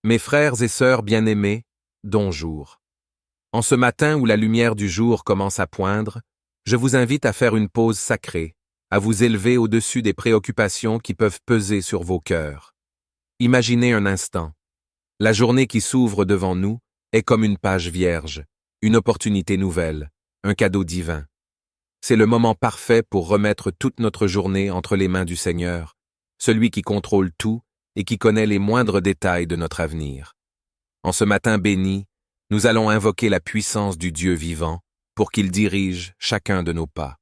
Mes frères et sœurs bien-aimés, bonjour. En ce matin où la lumière du jour commence à poindre, je vous invite à faire une pause sacrée, à vous élever au-dessus des préoccupations qui peuvent peser sur vos cœurs. Imaginez un instant. La journée qui s'ouvre devant nous est comme une page vierge, une opportunité nouvelle, un cadeau divin. C'est le moment parfait pour remettre toute notre journée entre les mains du Seigneur, celui qui contrôle tout et qui connaît les moindres détails de notre avenir. En ce matin béni, nous allons invoquer la puissance du Dieu vivant pour qu'il dirige chacun de nos pas.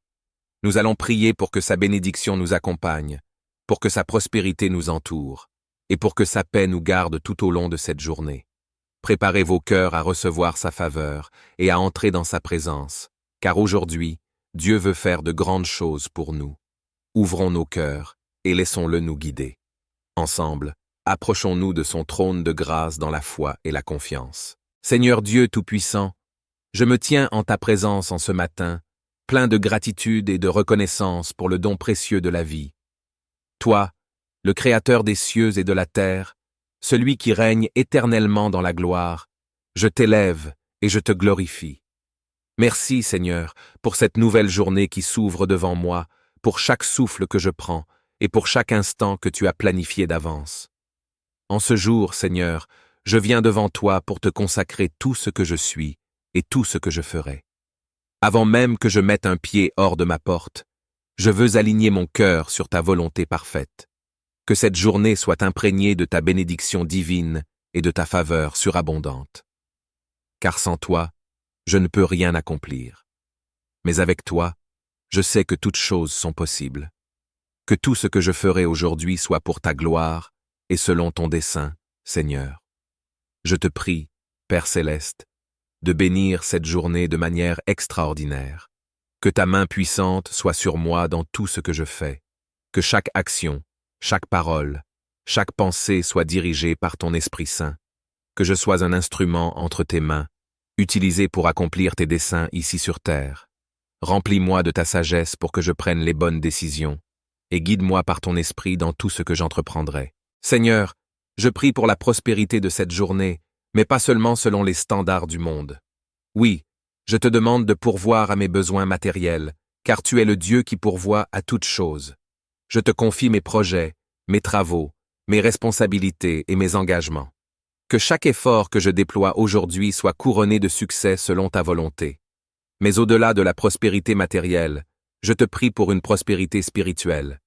Nous allons prier pour que sa bénédiction nous accompagne, pour que sa prospérité nous entoure, et pour que sa paix nous garde tout au long de cette journée. Préparez vos cœurs à recevoir sa faveur et à entrer dans sa présence, car aujourd'hui, Dieu veut faire de grandes choses pour nous. Ouvrons nos cœurs et laissons-le nous guider. Ensemble, approchons-nous de son trône de grâce dans la foi et la confiance. Seigneur Dieu Tout-Puissant, je me tiens en ta présence en ce matin, plein de gratitude et de reconnaissance pour le don précieux de la vie. Toi, le Créateur des cieux et de la terre, celui qui règne éternellement dans la gloire, je t'élève et je te glorifie. Merci, Seigneur, pour cette nouvelle journée qui s'ouvre devant moi, pour chaque souffle que je prends et pour chaque instant que tu as planifié d'avance. En ce jour, Seigneur, je viens devant toi pour te consacrer tout ce que je suis et tout ce que je ferai. Avant même que je mette un pied hors de ma porte, je veux aligner mon cœur sur ta volonté parfaite. Que cette journée soit imprégnée de ta bénédiction divine et de ta faveur surabondante. Car sans toi, je ne peux rien accomplir. Mais avec toi, je sais que toutes choses sont possibles. Que tout ce que je ferai aujourd'hui soit pour ta gloire et selon ton dessein, Seigneur. Je te prie, Père céleste, de bénir cette journée de manière extraordinaire. Que ta main puissante soit sur moi dans tout ce que je fais. Que chaque action, chaque parole, chaque pensée soit dirigée par ton Esprit Saint. Que je sois un instrument entre tes mains, utilisé pour accomplir tes desseins ici sur terre. Remplis-moi de ta sagesse pour que je prenne les bonnes décisions, et guide-moi par ton esprit dans tout ce que j'entreprendrai. Seigneur, je prie pour la prospérité de cette journée, mais pas seulement selon les standards du monde. Oui, je te demande de pourvoir à mes besoins matériels, car tu es le Dieu qui pourvoit à toutes choses. Je te confie mes projets, mes travaux, mes responsabilités et mes engagements. Que chaque effort que je déploie aujourd'hui soit couronné de succès selon ta volonté. Mais au-delà de la prospérité matérielle, je te prie pour une prospérité spirituelle.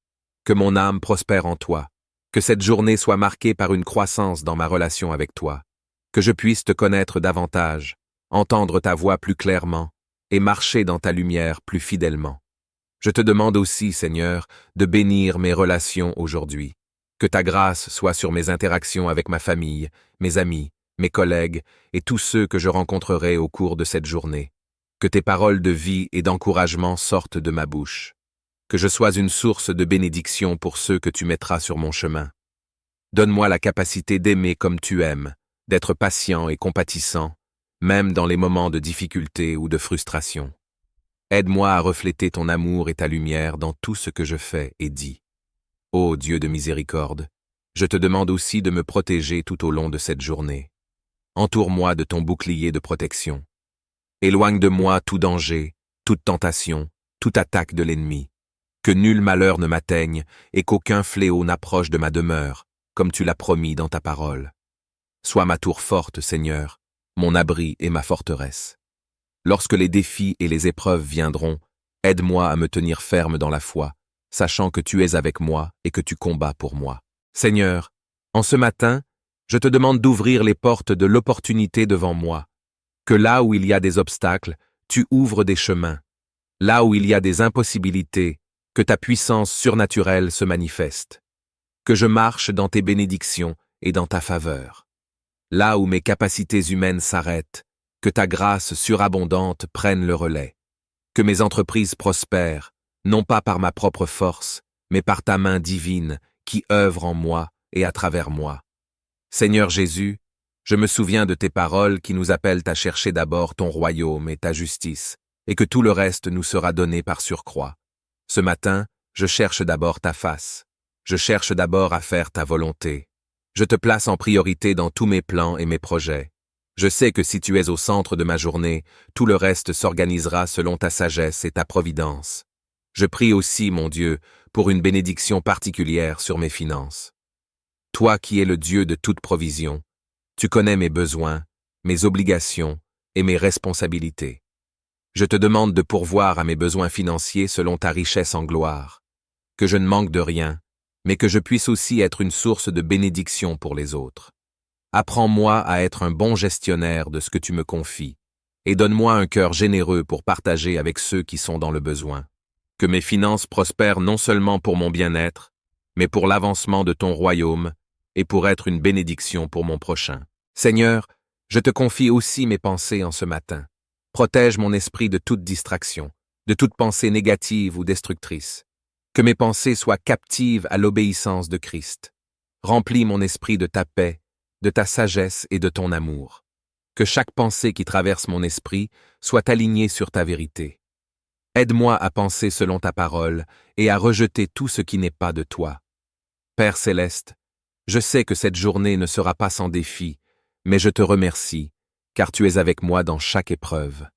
Que mon âme prospère en toi. Que cette journée soit marquée par une croissance dans ma relation avec toi. Que je puisse te connaître davantage, entendre ta voix plus clairement et marcher dans ta lumière plus fidèlement. Je te demande aussi, Seigneur, de bénir mes relations aujourd'hui. Que ta grâce soit sur mes interactions avec ma famille, mes amis, mes collègues et tous ceux que je rencontrerai au cours de cette journée. Que tes paroles de vie et d'encouragement sortent de ma bouche. Que je sois une source de bénédiction pour ceux que tu mettras sur mon chemin. Donne-moi la capacité d'aimer comme tu aimes, d'être patient et compatissant, même dans les moments de difficulté ou de frustration. Aide-moi à refléter ton amour et ta lumière dans tout ce que je fais et dis. Ô Dieu de miséricorde, je te demande aussi de me protéger tout au long de cette journée. Entoure-moi de ton bouclier de protection. Éloigne de moi tout danger, toute tentation, toute attaque de l'ennemi. Que nul malheur ne m'atteigne et qu'aucun fléau n'approche de ma demeure, comme tu l'as promis dans ta parole. Sois ma tour forte, Seigneur, mon abri et ma forteresse. Lorsque les défis et les épreuves viendront, aide-moi à me tenir ferme dans la foi, sachant que tu es avec moi et que tu combats pour moi. Seigneur, en ce matin, je te demande d'ouvrir les portes de l'opportunité devant moi. Que là où il y a des obstacles, tu ouvres des chemins. Là où il y a des impossibilités, que ta puissance surnaturelle se manifeste. Que je marche dans tes bénédictions et dans ta faveur. Là où mes capacités humaines s'arrêtent, que ta grâce surabondante prenne le relais. Que mes entreprises prospèrent, non pas par ma propre force, mais par ta main divine qui œuvre en moi et à travers moi. Seigneur Jésus, je me souviens de tes paroles qui nous appellent à chercher d'abord ton royaume et ta justice, et que tout le reste nous sera donné par surcroît. Ce matin, je cherche d'abord ta face. Je cherche d'abord à faire ta volonté. Je te place en priorité dans tous mes plans et mes projets. Je sais que si tu es au centre de ma journée, tout le reste s'organisera selon ta sagesse et ta providence. Je prie aussi, mon Dieu, pour une bénédiction particulière sur mes finances. Toi qui es le Dieu de toute provision, tu connais mes besoins, mes obligations et mes responsabilités. Je te demande de pourvoir à mes besoins financiers selon ta richesse en gloire, que je ne manque de rien, mais que je puisse aussi être une source de bénédiction pour les autres. Apprends-moi à être un bon gestionnaire de ce que tu me confies, et donne-moi un cœur généreux pour partager avec ceux qui sont dans le besoin. Que mes finances prospèrent non seulement pour mon bien-être, mais pour l'avancement de ton royaume et pour être une bénédiction pour mon prochain. Seigneur, je te confie aussi mes pensées en ce matin. Protège mon esprit de toute distraction, de toute pensée négative ou destructrice. Que mes pensées soient captives à l'obéissance de Christ. Remplis mon esprit de ta paix, de ta sagesse et de ton amour. Que chaque pensée qui traverse mon esprit soit alignée sur ta vérité. Aide-moi à penser selon ta parole et à rejeter tout ce qui n'est pas de toi. Père céleste, je sais que cette journée ne sera pas sans défi, mais je te remercie, car tu es avec moi dans chaque épreuve.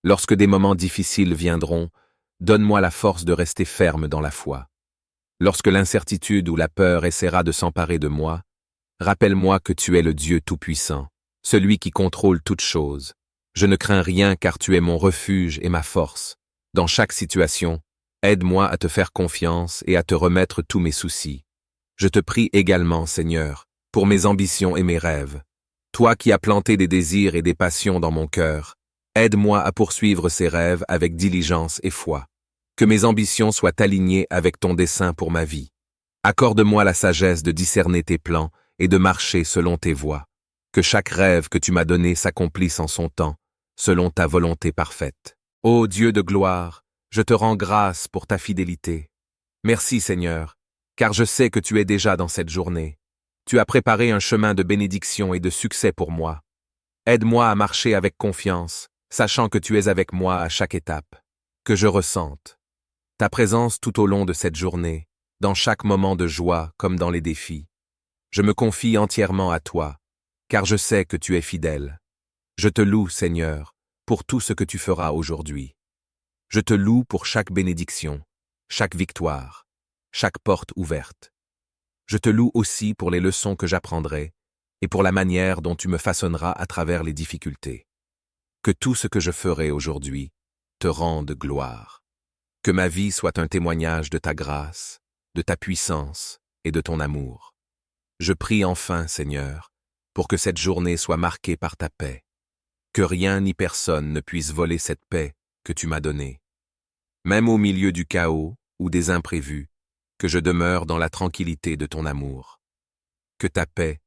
Lorsque des moments difficiles viendront, donne-moi la force de rester ferme dans la foi. Lorsque l'incertitude ou la peur essaiera de s'emparer de moi, rappelle-moi que tu es le Dieu Tout-Puissant, celui qui contrôle toutes choses. Je ne crains rien car tu es mon refuge et ma force. Dans chaque situation, aide-moi à te faire confiance et à te remettre tous mes soucis. Je te prie également, Seigneur, pour mes ambitions et mes rêves. Toi qui as planté des désirs et des passions dans mon cœur, aide-moi à poursuivre ces rêves avec diligence et foi. Que mes ambitions soient alignées avec ton dessein pour ma vie. Accorde-moi la sagesse de discerner tes plans et de marcher selon tes voies. Que chaque rêve que tu m'as donné s'accomplisse en son temps, selon ta volonté parfaite. Ô Dieu de gloire, je te rends grâce pour ta fidélité. Merci Seigneur, car je sais que tu es déjà dans cette journée. Tu as préparé un chemin de bénédiction et de succès pour moi. Aide-moi à marcher avec confiance, sachant que tu es avec moi à chaque étape. Que je ressente ta présence tout au long de cette journée, dans chaque moment de joie comme dans les défis. Je me confie entièrement à toi, car je sais que tu es fidèle. Je te loue, Seigneur, pour tout ce que tu feras aujourd'hui. Je te loue pour chaque bénédiction, chaque victoire, chaque porte ouverte. Je te loue aussi pour les leçons que j'apprendrai et pour la manière dont tu me façonneras à travers les difficultés. Que tout ce que je ferai aujourd'hui te rende gloire. Que ma vie soit un témoignage de ta grâce, de ta puissance et de ton amour. Je prie enfin, Seigneur, pour que cette journée soit marquée par ta paix. Que rien ni personne ne puisse voler cette paix que tu m'as donnée. Même au milieu du chaos ou des imprévus, que je demeure dans la tranquillité de ton amour. Que ta paix,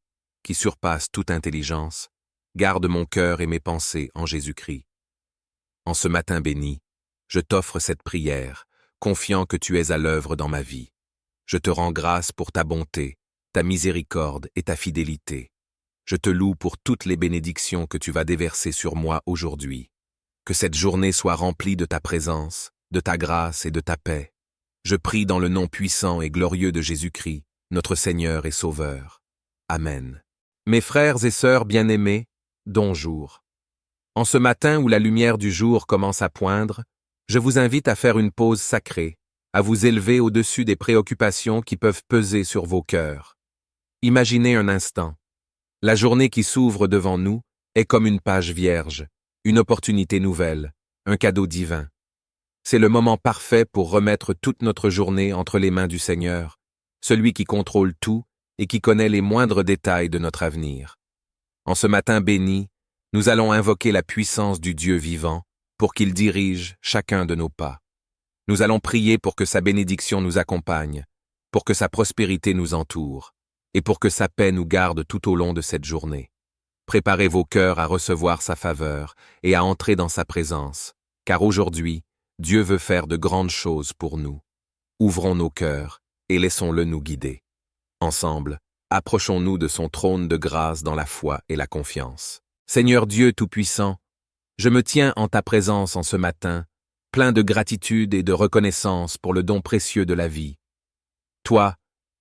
qui surpasse toute intelligence, garde mon cœur et mes pensées en Jésus-Christ. En ce matin béni, je t'offre cette prière, confiant que tu es à l'œuvre dans ma vie. Je te rends grâce pour ta bonté, ta miséricorde et ta fidélité. Je te loue pour toutes les bénédictions que tu vas déverser sur moi aujourd'hui. Que cette journée soit remplie de ta présence, de ta grâce et de ta paix. Je prie dans le nom puissant et glorieux de Jésus-Christ, notre Seigneur et Sauveur. Amen. Mes frères et sœurs bien-aimés, bonjour. En ce matin où la lumière du jour commence à poindre, je vous invite à faire une pause sacrée, à vous élever au-dessus des préoccupations qui peuvent peser sur vos cœurs. Imaginez un instant. La journée qui s'ouvre devant nous est comme une page vierge, une opportunité nouvelle, un cadeau divin. C'est le moment parfait pour remettre toute notre journée entre les mains du Seigneur, celui qui contrôle tout et qui connaît les moindres détails de notre avenir. En ce matin béni, nous allons invoquer la puissance du Dieu vivant pour qu'il dirige chacun de nos pas. Nous allons prier pour que sa bénédiction nous accompagne, pour que sa prospérité nous entoure, et pour que sa paix nous garde tout au long de cette journée. Préparez vos cœurs à recevoir sa faveur et à entrer dans sa présence, car aujourd'hui, Dieu veut faire de grandes choses pour nous. Ouvrons nos cœurs et laissons-le nous guider. Ensemble, approchons-nous de son trône de grâce dans la foi et la confiance. Seigneur Dieu Tout-Puissant, je me tiens en ta présence en ce matin, plein de gratitude et de reconnaissance pour le don précieux de la vie. Toi,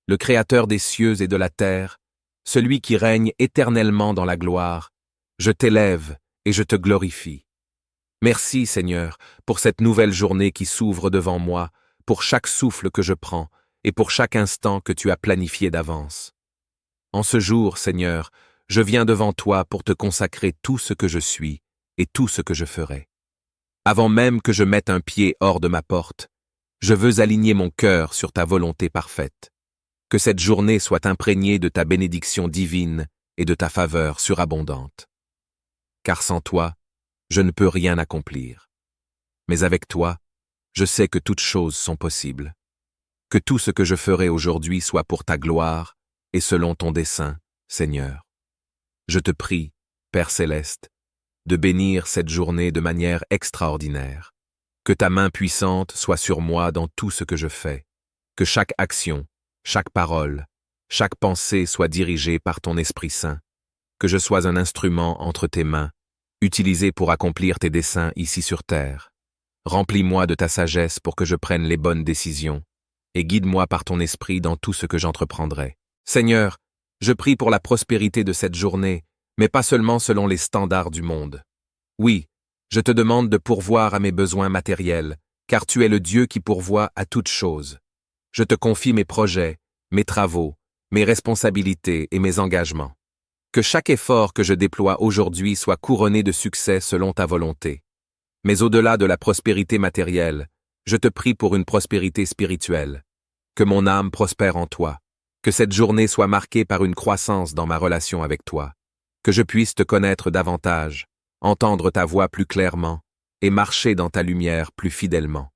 le Créateur des cieux et de la terre, celui qui règne éternellement dans la gloire, je t'élève et je te glorifie. Merci, Seigneur, pour cette nouvelle journée qui s'ouvre devant moi, pour chaque souffle que je prends et pour chaque instant que tu as planifié d'avance. En ce jour, Seigneur, je viens devant toi pour te consacrer tout ce que je suis et tout ce que je ferai. Avant même que je mette un pied hors de ma porte, je veux aligner mon cœur sur ta volonté parfaite. Que cette journée soit imprégnée de ta bénédiction divine et de ta faveur surabondante. Car sans toi, je ne peux rien accomplir. Mais avec toi, je sais que toutes choses sont possibles. Que tout ce que je ferai aujourd'hui soit pour ta gloire et selon ton dessein, Seigneur. Je te prie, Père céleste, de bénir cette journée de manière extraordinaire. Que ta main puissante soit sur moi dans tout ce que je fais. Que chaque action, chaque parole, chaque pensée soit dirigée par ton Esprit Saint. Que je sois un instrument entre tes mains, utilisé pour accomplir tes desseins ici sur terre. Remplis-moi de ta sagesse pour que je prenne les bonnes décisions, et guide-moi par ton esprit dans tout ce que j'entreprendrai. Seigneur, je prie pour la prospérité de cette journée, mais pas seulement selon les standards du monde. Oui, je te demande de pourvoir à mes besoins matériels, car tu es le Dieu qui pourvoit à toutes choses. Je te confie mes projets, mes travaux, mes responsabilités et mes engagements. Que chaque effort que je déploie aujourd'hui soit couronné de succès selon ta volonté. Mais au-delà de la prospérité matérielle, je te prie pour une prospérité spirituelle. Que mon âme prospère en toi. Que cette journée soit marquée par une croissance dans ma relation avec toi. Que je puisse te connaître davantage, entendre ta voix plus clairement et marcher dans ta lumière plus fidèlement.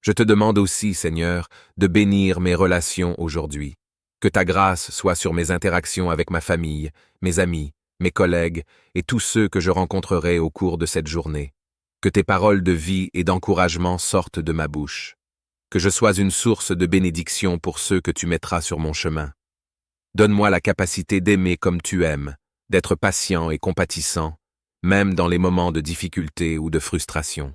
Je te demande aussi, Seigneur, de bénir mes relations aujourd'hui. Que ta grâce soit sur mes interactions avec ma famille, mes amis, mes collègues et tous ceux que je rencontrerai au cours de cette journée. Que tes paroles de vie et d'encouragement sortent de ma bouche. Que je sois une source de bénédiction pour ceux que tu mettras sur mon chemin. Donne-moi la capacité d'aimer comme tu aimes, d'être patient et compatissant, même dans les moments de difficulté ou de frustration.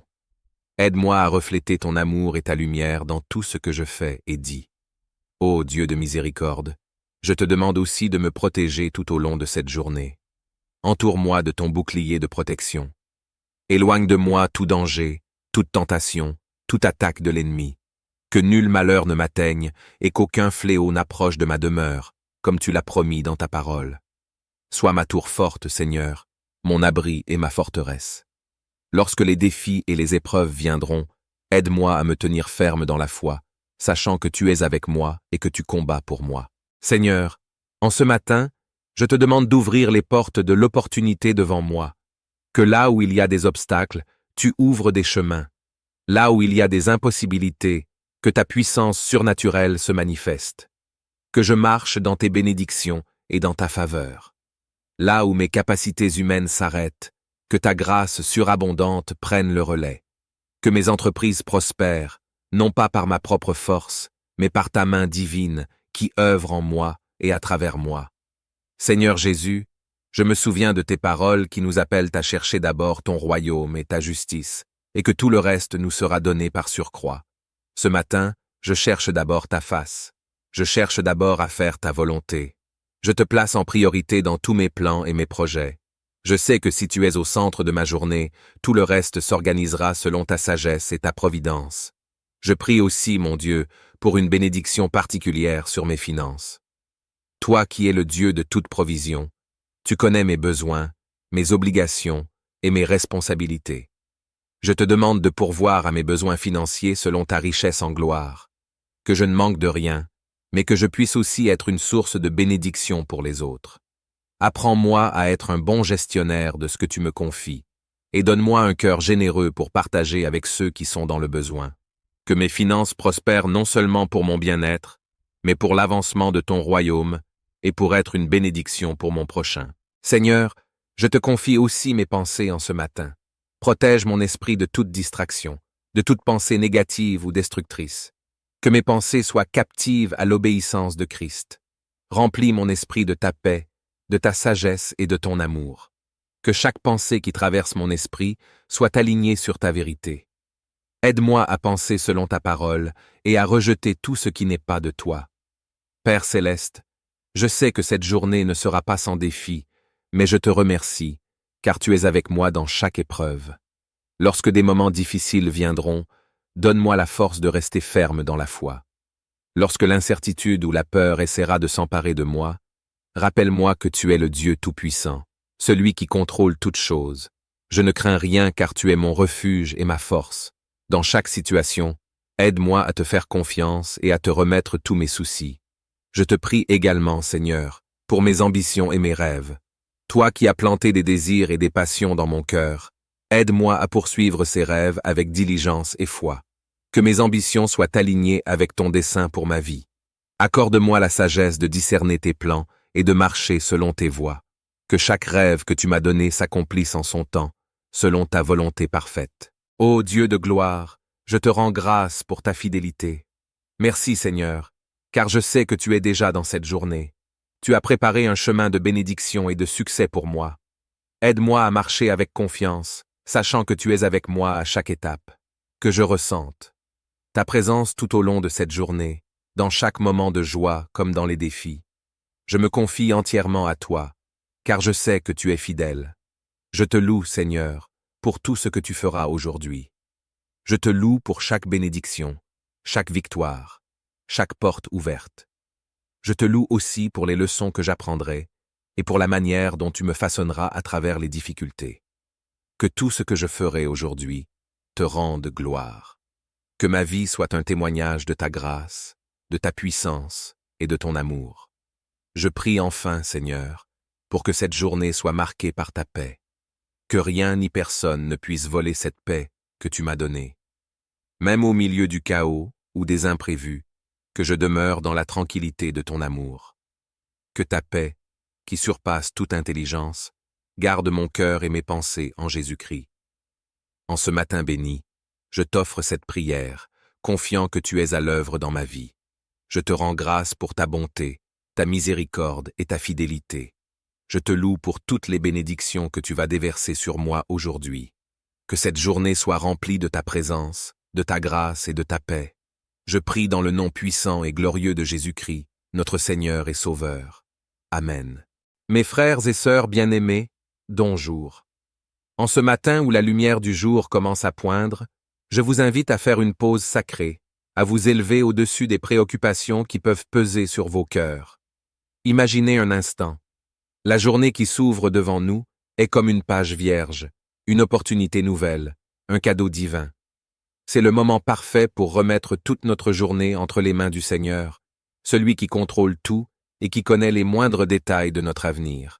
Aide-moi à refléter ton amour et ta lumière dans tout ce que je fais et dis. Ô Dieu de miséricorde, je te demande aussi de me protéger tout au long de cette journée. Entoure-moi de ton bouclier de protection. Éloigne de moi tout danger, toute tentation, toute attaque de l'ennemi. Que nul malheur ne m'atteigne et qu'aucun fléau n'approche de ma demeure, comme tu l'as promis dans ta parole. Sois ma tour forte, Seigneur, mon abri et ma forteresse. Lorsque les défis et les épreuves viendront, aide-moi à me tenir ferme dans la foi, sachant que tu es avec moi et que tu combats pour moi. Seigneur, en ce matin, je te demande d'ouvrir les portes de l'opportunité devant moi. Que là où il y a des obstacles, tu ouvres des chemins. Là où il y a des impossibilités, que ta puissance surnaturelle se manifeste. Que je marche dans tes bénédictions et dans ta faveur. Là où mes capacités humaines s'arrêtent, que ta grâce surabondante prenne le relais. Que mes entreprises prospèrent, non pas par ma propre force, mais par ta main divine qui œuvre en moi et à travers moi. Seigneur Jésus, je me souviens de tes paroles qui nous appellent à chercher d'abord ton royaume et ta justice, et que tout le reste nous sera donné par surcroît. Ce matin, je cherche d'abord ta face. Je cherche d'abord à faire ta volonté. Je te place en priorité dans tous mes plans et mes projets. Je sais que si tu es au centre de ma journée, tout le reste s'organisera selon ta sagesse et ta providence. Je prie aussi, mon Dieu, pour une bénédiction particulière sur mes finances. Toi qui es le Dieu de toute provision, tu connais mes besoins, mes obligations et mes responsabilités. Je te demande de pourvoir à mes besoins financiers selon ta richesse en gloire. Que je ne manque de rien, mais que je puisse aussi être une source de bénédiction pour les autres. Apprends-moi à être un bon gestionnaire de ce que tu me confies, et donne-moi un cœur généreux pour partager avec ceux qui sont dans le besoin. Que mes finances prospèrent non seulement pour mon bien-être, mais pour l'avancement de ton royaume et pour être une bénédiction pour mon prochain. Seigneur, je te confie aussi mes pensées en ce matin. Protège mon esprit de toute distraction, de toute pensée négative ou destructrice. Que mes pensées soient captives à l'obéissance de Christ. Remplis mon esprit de ta paix, de ta sagesse et de ton amour. Que chaque pensée qui traverse mon esprit soit alignée sur ta vérité. Aide-moi à penser selon ta parole et à rejeter tout ce qui n'est pas de toi. Père céleste, Je sais que cette journée ne sera pas sans défi, mais je te remercie, car tu es avec moi dans chaque épreuve. Lorsque des moments difficiles viendront, donne-moi la force de rester ferme dans la foi. Lorsque l'incertitude ou la peur essaiera de s'emparer de moi, rappelle-moi que tu es le Dieu Tout-Puissant, celui qui contrôle toutes choses. Je ne crains rien car tu es mon refuge et ma force. Dans chaque situation, aide-moi à te faire confiance et à te remettre tous mes soucis. Je te prie également, Seigneur, pour mes ambitions et mes rêves. Toi qui as planté des désirs et des passions dans mon cœur, aide-moi à poursuivre ces rêves avec diligence et foi. Que mes ambitions soient alignées avec ton dessein pour ma vie. Accorde-moi la sagesse de discerner tes plans et de marcher selon tes voies. Que chaque rêve que tu m'as donné s'accomplisse en son temps, selon ta volonté parfaite. Ô Dieu de gloire, je te rends grâce pour ta fidélité. Merci Seigneur, car je sais que tu es déjà dans cette journée. Tu as préparé un chemin de bénédiction et de succès pour moi. Aide-moi à marcher avec confiance, sachant que tu es avec moi à chaque étape. Que je ressente ta présence tout au long de cette journée, dans chaque moment de joie comme dans les défis. Je me confie entièrement à toi, car je sais que tu es fidèle. Je te loue, Seigneur, pour tout ce que tu feras aujourd'hui. Je te loue pour chaque bénédiction, chaque victoire, chaque porte ouverte. Je te loue aussi pour les leçons que j'apprendrai et pour la manière dont tu me façonneras à travers les difficultés. Que tout ce que je ferai aujourd'hui te rende gloire. Que ma vie soit un témoignage de ta grâce, de ta puissance et de ton amour. Je prie enfin, Seigneur, pour que cette journée soit marquée par ta paix. Que rien ni personne ne puisse voler cette paix que tu m'as donnée. Même au milieu du chaos ou des imprévus, que je demeure dans la tranquillité de ton amour. Que ta paix, qui surpasse toute intelligence, garde mon cœur et mes pensées en Jésus-Christ. En ce matin béni, je t'offre cette prière, confiant que tu es à l'œuvre dans ma vie. Je te rends grâce pour ta bonté, ta miséricorde et ta fidélité. Je te loue pour toutes les bénédictions que tu vas déverser sur moi aujourd'hui. Que cette journée soit remplie de ta présence, de ta grâce et de ta paix. Je prie dans le nom puissant et glorieux de Jésus-Christ, notre Seigneur et Sauveur. Amen. Mes frères et sœurs bien-aimés, bonjour. En ce matin où la lumière du jour commence à poindre, je vous invite à faire une pause sacrée, à vous élever au-dessus des préoccupations qui peuvent peser sur vos cœurs. Imaginez un instant. La journée qui s'ouvre devant nous est comme une page vierge, une opportunité nouvelle, un cadeau divin. C'est le moment parfait pour remettre toute notre journée entre les mains du Seigneur, celui qui contrôle tout et qui connaît les moindres détails de notre avenir.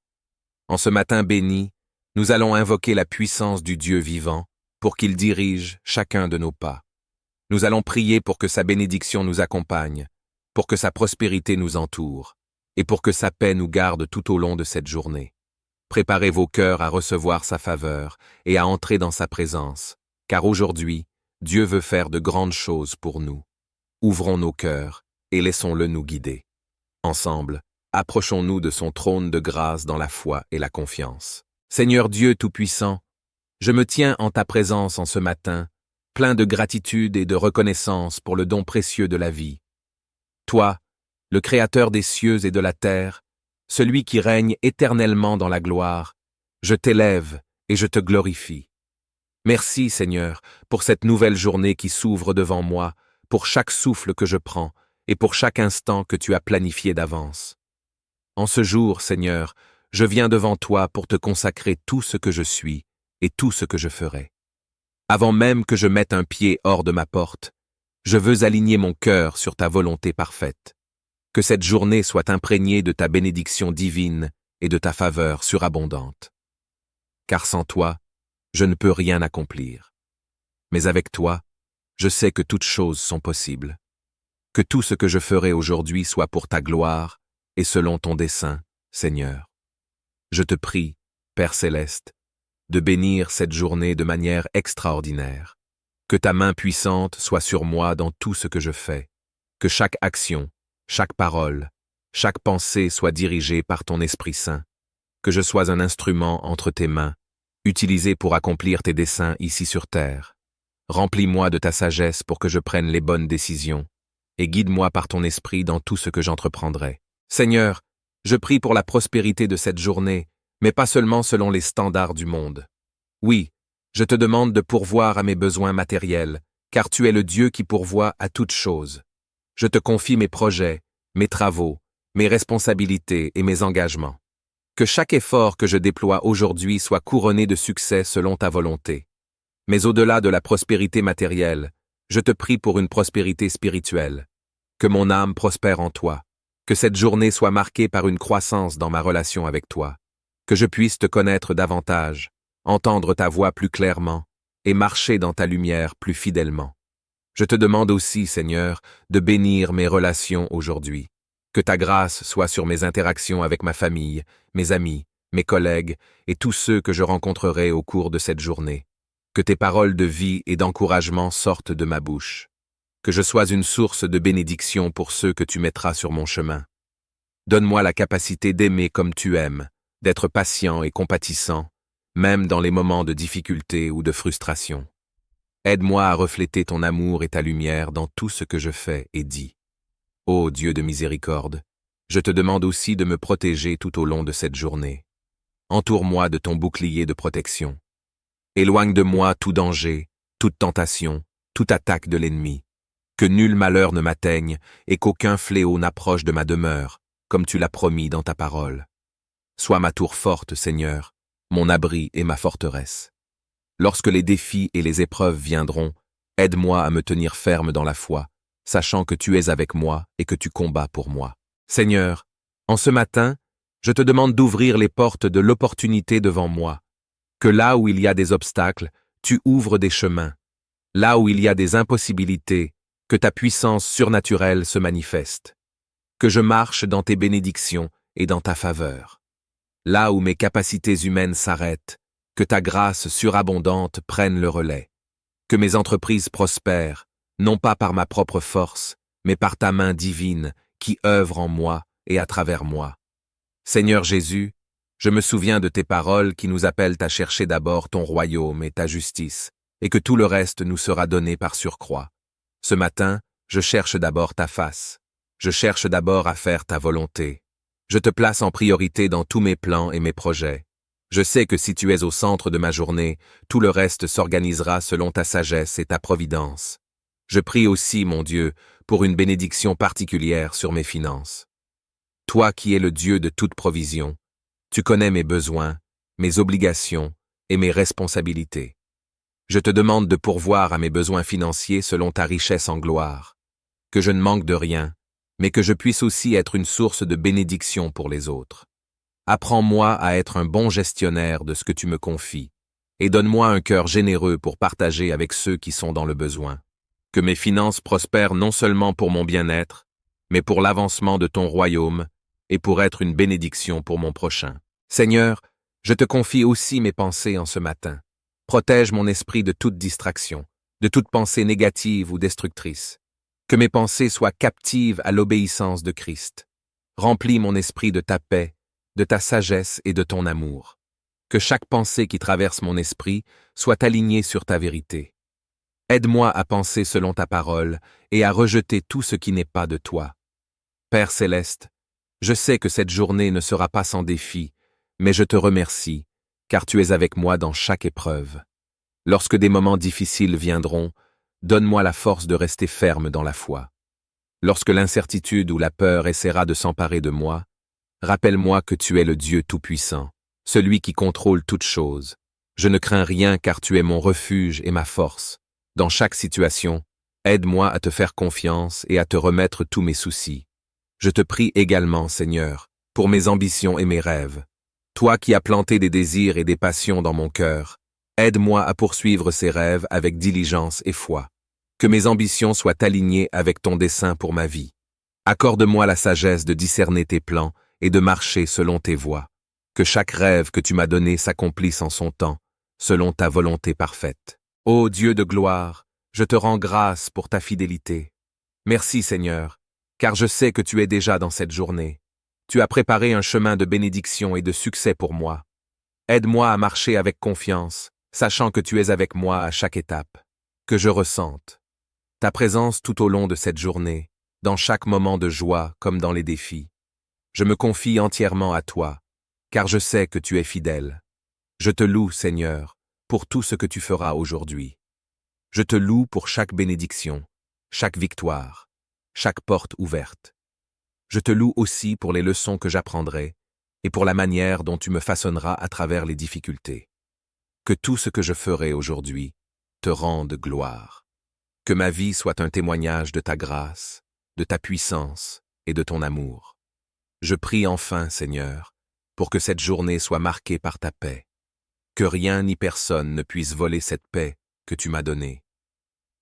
En ce matin béni, nous allons invoquer la puissance du Dieu vivant pour qu'il dirige chacun de nos pas. Nous allons prier pour que sa bénédiction nous accompagne, pour que sa prospérité nous entoure, et pour que sa paix nous garde tout au long de cette journée. Préparez vos cœurs à recevoir sa faveur et à entrer dans sa présence, car aujourd'hui, Dieu veut faire de grandes choses pour nous. Ouvrons nos cœurs et laissons-le nous guider. Ensemble, approchons-nous de son trône de grâce dans la foi et la confiance. Seigneur Dieu Tout-Puissant, je me tiens en ta présence en ce matin, plein de gratitude et de reconnaissance pour le don précieux de la vie. Toi, le Créateur des cieux et de la terre, celui qui règne éternellement dans la gloire, je t'élève et je te glorifie. Merci, Seigneur, pour cette nouvelle journée qui s'ouvre devant moi, pour chaque souffle que je prends et pour chaque instant que tu as planifié d'avance. En ce jour, Seigneur, je viens devant toi pour te consacrer tout ce que je suis et tout ce que je ferai. Avant même que je mette un pied hors de ma porte, je veux aligner mon cœur sur ta volonté parfaite. Que cette journée soit imprégnée de ta bénédiction divine et de ta faveur surabondante. Car sans toi, je ne peux rien accomplir. Mais avec toi, je sais que toutes choses sont possibles. Que tout ce que je ferai aujourd'hui soit pour ta gloire et selon ton dessein, Seigneur. Je te prie, Père céleste, de bénir cette journée de manière extraordinaire. Que ta main puissante soit sur moi dans tout ce que je fais. Que chaque action, chaque parole, chaque pensée soit dirigée par ton Esprit Saint. Que je sois un instrument entre tes mains, utilisé pour accomplir tes desseins ici sur terre. Remplis-moi de ta sagesse pour que je prenne les bonnes décisions, et guide-moi par ton esprit dans tout ce que j'entreprendrai. Seigneur, Je prie pour la prospérité de cette journée, mais pas seulement selon les standards du monde. Oui, je te demande de pourvoir à mes besoins matériels, car tu es le Dieu qui pourvoit à toutes choses. Je te confie mes projets, mes travaux, mes responsabilités et mes engagements. Que chaque effort que je déploie aujourd'hui soit couronné de succès selon ta volonté. Mais au-delà de la prospérité matérielle, je te prie pour une prospérité spirituelle. Que mon âme prospère en toi. Que cette journée soit marquée par une croissance dans ma relation avec toi. Que je puisse te connaître davantage, entendre ta voix plus clairement et marcher dans ta lumière plus fidèlement. Je te demande aussi, Seigneur, de bénir mes relations aujourd'hui. Que ta grâce soit sur mes interactions avec ma famille, mes amis, mes collègues et tous ceux que je rencontrerai au cours de cette journée. Que tes paroles de vie et d'encouragement sortent de ma bouche. Que je sois une source de bénédiction pour ceux que tu mettras sur mon chemin. Donne-moi la capacité d'aimer comme tu aimes, d'être patient et compatissant, même dans les moments de difficulté ou de frustration. Aide-moi à refléter ton amour et ta lumière dans tout ce que je fais et dis. Ô Dieu de miséricorde, je te demande aussi de me protéger tout au long de cette journée. Entoure-moi de ton bouclier de protection. Éloigne de moi tout danger, toute tentation, toute attaque de l'ennemi. Que nul malheur ne m'atteigne et qu'aucun fléau n'approche de ma demeure, comme tu l'as promis dans ta parole. Sois ma tour forte, Seigneur, mon abri et ma forteresse. Lorsque les défis et les épreuves viendront, aide-moi à me tenir ferme dans la foi, sachant que tu es avec moi et que tu combats pour moi. Seigneur, en ce matin, je te demande d'ouvrir les portes de l'opportunité devant moi. Que là où il y a des obstacles, tu ouvres des chemins. Là où il y a des impossibilités, que ta puissance surnaturelle se manifeste. Que je marche dans tes bénédictions et dans ta faveur. Là où mes capacités humaines s'arrêtent, que ta grâce surabondante prenne le relais. Que mes entreprises prospèrent, non pas par ma propre force, mais par ta main divine qui œuvre en moi et à travers moi. Seigneur Jésus, je me souviens de tes paroles qui nous appellent à chercher d'abord ton royaume et ta justice, et que tout le reste nous sera donné par surcroît. Ce matin, je cherche d'abord ta face. Je cherche d'abord à faire ta volonté. Je te place en priorité dans tous mes plans et mes projets. Je sais que si tu es au centre de ma journée, tout le reste s'organisera selon ta sagesse et ta providence. Je prie aussi, mon Dieu, pour une bénédiction particulière sur mes finances. Toi qui es le Dieu de toute provision, tu connais mes besoins, mes obligations et mes responsabilités. Je te demande de pourvoir à mes besoins financiers selon ta richesse en gloire. Que je ne manque de rien, mais que je puisse aussi être une source de bénédiction pour les autres. Apprends-moi à être un bon gestionnaire de ce que tu me confies, et donne-moi un cœur généreux pour partager avec ceux qui sont dans le besoin. Que mes finances prospèrent non seulement pour mon bien-être, mais pour l'avancement de ton royaume et pour être une bénédiction pour mon prochain. Seigneur, je te confie aussi mes pensées en ce matin. Protège mon esprit de toute distraction, de toute pensée négative ou destructrice. Que mes pensées soient captives à l'obéissance de Christ. Remplis mon esprit de ta paix, de ta sagesse et de ton amour. Que chaque pensée qui traverse mon esprit soit alignée sur ta vérité. Aide-moi à penser selon ta parole et à rejeter tout ce qui n'est pas de toi. Père céleste, je sais que cette journée ne sera pas sans défi, mais je te remercie, car tu es avec moi dans chaque épreuve. Lorsque des moments difficiles viendront, donne-moi la force de rester ferme dans la foi. Lorsque l'incertitude ou la peur essaiera de s'emparer de moi, rappelle-moi que tu es le Dieu Tout-Puissant, celui qui contrôle toutes choses. Je ne crains rien car tu es mon refuge et ma force. Dans chaque situation, aide-moi à te faire confiance et à te remettre tous mes soucis. Je te prie également, Seigneur, pour mes ambitions et mes rêves. Toi qui as planté des désirs et des passions dans mon cœur, aide-moi à poursuivre ces rêves avec diligence et foi. Que mes ambitions soient alignées avec ton dessein pour ma vie. Accorde-moi la sagesse de discerner tes plans et de marcher selon tes voies. Que chaque rêve que tu m'as donné s'accomplisse en son temps, selon ta volonté parfaite. Ô Dieu de gloire, je te rends grâce pour ta fidélité. Merci Seigneur, car je sais que tu es déjà dans cette journée. Tu as préparé un chemin de bénédiction et de succès pour moi. Aide-moi à marcher avec confiance, sachant que tu es avec moi à chaque étape. Que je ressente ta présence tout au long de cette journée, dans chaque moment de joie comme dans les défis. Je me confie entièrement à toi, car je sais que tu es fidèle. Je te loue, Seigneur, pour tout ce que tu feras aujourd'hui. Je te loue pour chaque bénédiction, chaque victoire, chaque porte ouverte. Je te loue aussi pour les leçons que j'apprendrai et pour la manière dont tu me façonneras à travers les difficultés. Que tout ce que je ferai aujourd'hui te rende gloire. Que ma vie soit un témoignage de ta grâce, de ta puissance et de ton amour. Je prie enfin, Seigneur, pour que cette journée soit marquée par ta paix. Que rien ni personne ne puisse voler cette paix que tu m'as donnée.